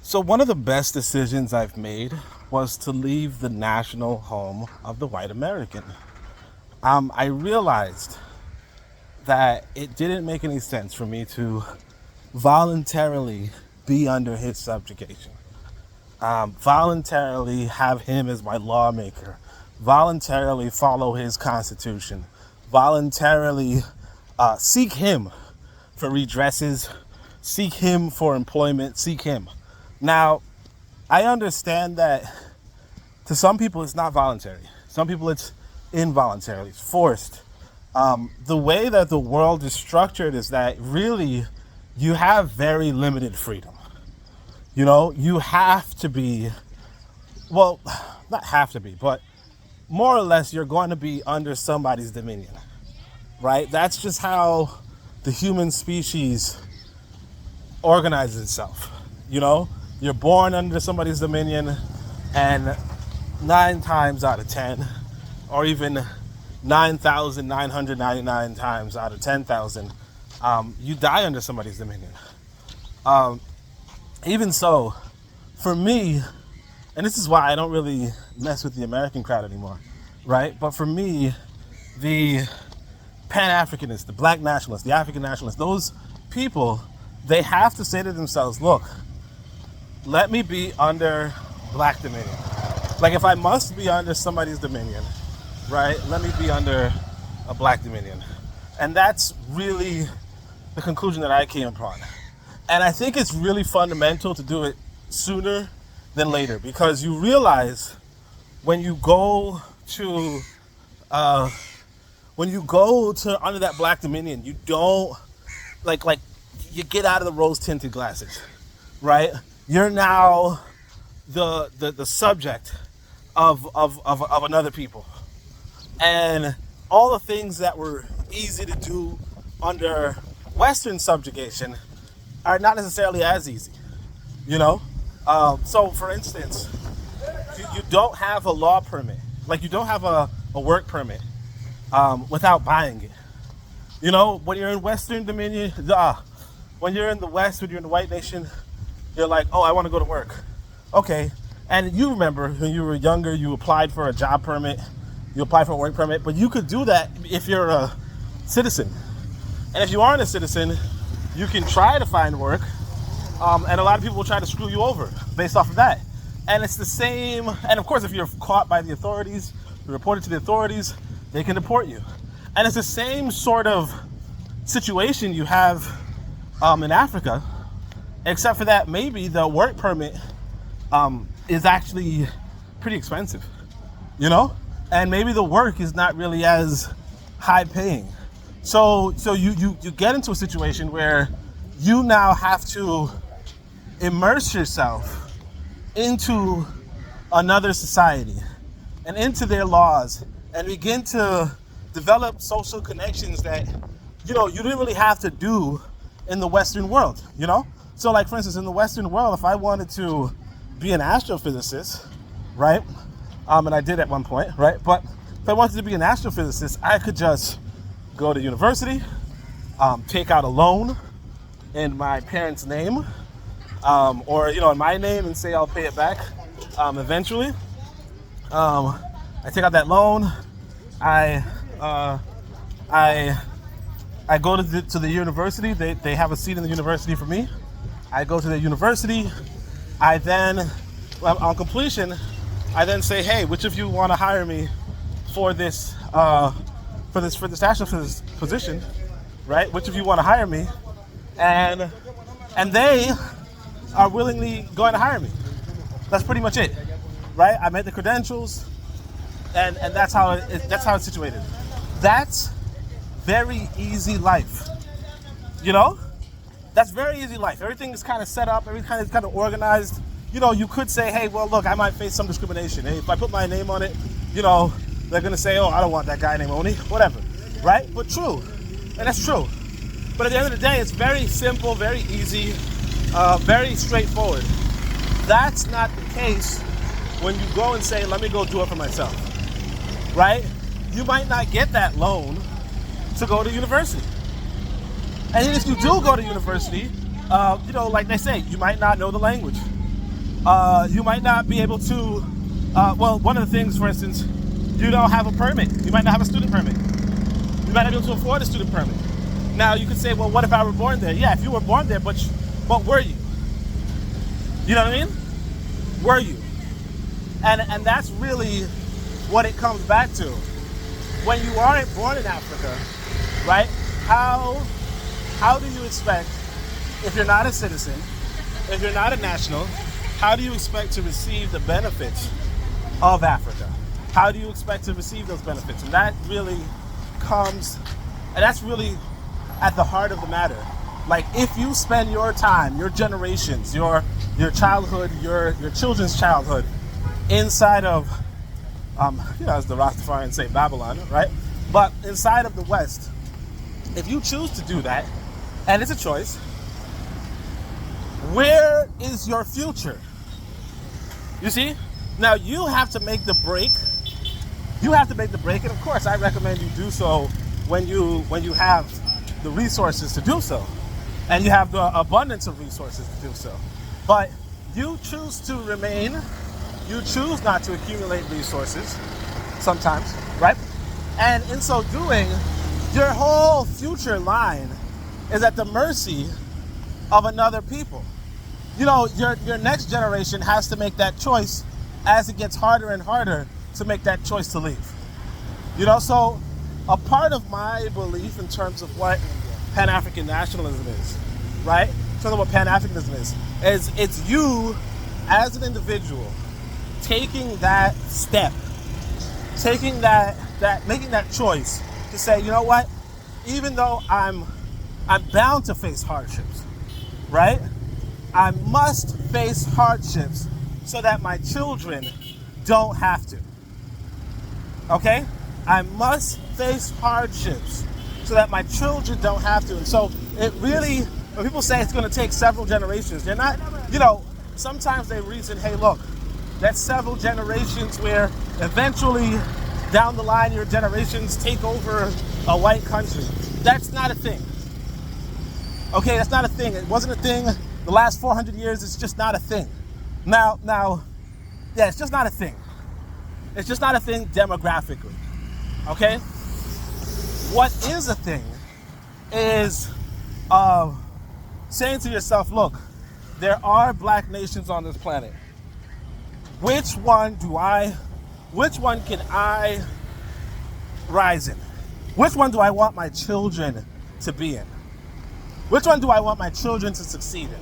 So one of the best decisions I've made was to leave the national home of the white American. I realized that it didn't make any sense for me to voluntarily be under his subjugation, voluntarily have him as my lawmaker, voluntarily follow his constitution, voluntarily seek him for redresses, seek him for employment, seek him. Now, I understand that to some people it's not voluntary. Some people it's involuntary, it's forced. The way that the world is structured is that really you have very limited freedom. You know, you have to be, well, not have to be, but more or less you're going to be under somebody's dominion, right? That's just how the human species organizes itself. You know, you're born under somebody's dominion, and 9 times out of 10, or even 9,999 times out of 10,000, you die under somebody's dominion. Even so, for me, and this is why I don't really mess with the American crowd anymore, right? But for me, the Pan-Africanists, the black nationalists, the African nationalists, those people, they have to say to themselves, look, let me be under black dominion. Like if I must be under somebody's dominion, right, let me be under a black dominion. And that's really the conclusion that I came upon. And I think it's really fundamental to do it sooner than later, because you realize when you go to under that black dominion, you don't like you get out of the rose tinted glasses, right? You're now the subject of another people, and all the things that were easy to do under Western subjugation are not necessarily as easy, you know? So for instance, you don't have a law permit, like you don't have a work permit without buying it. You know, when you're in Western Dominion, when you're in the West, when you're in the white nation, you're like, oh, I want to go to work. Okay. And you remember when you were younger, you applied for a job permit, you applied for a work permit, but you could do that if you're a citizen. And if you aren't a citizen, you can try to find work, and a lot of people will try to screw you over based off of that. And it's the same, and of course, if you're caught by the authorities, you're reported to the authorities, they can deport you. And it's the same sort of situation you have in Africa, except for that maybe the work permit is actually pretty expensive, you know? And maybe the work is not really as high paying. So you get into a situation where you now have to immerse yourself into another society and into their laws and begin to develop social connections that, you know, you didn't really have to do in the Western world, you know? So like, for instance, in the Western world, if I wanted to be an astrophysicist, right? And I did at one point, right? But if I wanted to be an astrophysicist, I could just go to university, take out a loan in my parents' name, or, you know, in my name, and say I'll pay it back eventually. I take out that loan. I go to the university. They have a seat in the university for me. I go to the university. I then, on completion, I then say, hey, which of you want to hire me for this astrophysicist position, right? Which of you want to hire me? And they are willingly going to hire me. That's pretty much it, right? I met the credentials, and that's how it's situated. That's very easy life, you know? That's very easy life. Everything is kind of set up. Everything is kind of organized. You know, you could say, hey, well, look, I might face some discrimination. Hey, if I put my name on it, you know, they're going to say, oh, I don't want that guy named Oni, whatever, right? But true, and that's true. But at the end of the day, it's very simple, very easy, very straightforward. That's not the case when you go and say, let me go do it for myself, right? You might not get that loan to go to university. And if you do go to university, you know, like they say, you might not know the language. You might not be able to, well, one of the things, for instance, you don't have a permit. You might not have a student permit. You might not be able to afford a student permit. Now, you could say, well, what if I were born there? Yeah, if you were born there, but were you? You know what I mean? Were you? And that's really what it comes back to. When you aren't born in Africa, right? How do you expect, if you're not a citizen, if you're not a national, how do you expect to receive the benefits of Africa? How do you expect to receive those benefits? And that really comes, and that's really at the heart of the matter. Like, if you spend your time, your generations, your childhood, your children's childhood inside of, as the Rastafarians say, Babylon, right? But inside of the West, if you choose to do that, and it's a choice, where is your future? You see? Now, you have to make the break. You have to make the break, and of course, I recommend you do so when you have the resources to do so, and you have the abundance of resources to do so. But you choose to remain. You choose not to accumulate resources sometimes, right? And in so doing, your whole future line is at the mercy of another people. You know, your next generation has to make that choice as it gets harder and harder to make that choice to leave. You know, so a part of my belief in terms of what Pan-African nationalism is, right? In terms of what Pan-Africanism is it's you as an individual taking that step, taking that making that choice to say, you know what, even though I'm bound to face hardships, right? I must face hardships so that my children don't have to. Okay? I must face hardships so that my children don't have to. And so it really, when people say it's going to take several generations, they're not, sometimes they reason, hey, look, that's several generations where eventually down the line your generations take over a white country. That's not a thing. Okay, that's not a thing. It wasn't a thing the last 400 years. It's just not a thing. Now, yeah, it's just not a thing. It's just not a thing demographically. Okay? What is a thing is saying to yourself, look, there are black nations on this planet. Which one can I rise in? Which one do I want my children to be in? Which one do I want my children to succeed in?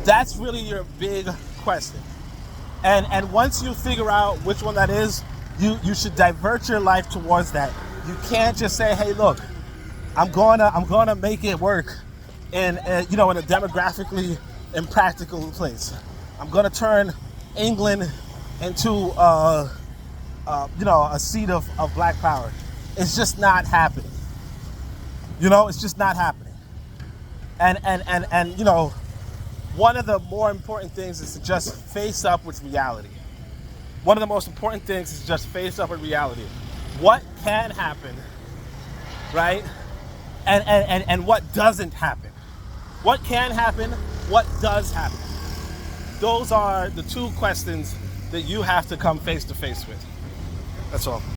That's really your big question. And once you figure out which one that is, you should divert your life towards that. You can't just say, hey, look, I'm gonna make it work in a demographically impractical place. I'm gonna turn England into a seat of black power. It's just not happening. It's just not happening. And one of the more important things is to just face up with reality. One of the most important things is just face up with reality. What can happen, right? And what doesn't happen. What can happen, what does happen. Those are the two questions that you have to come face to face with. That's all.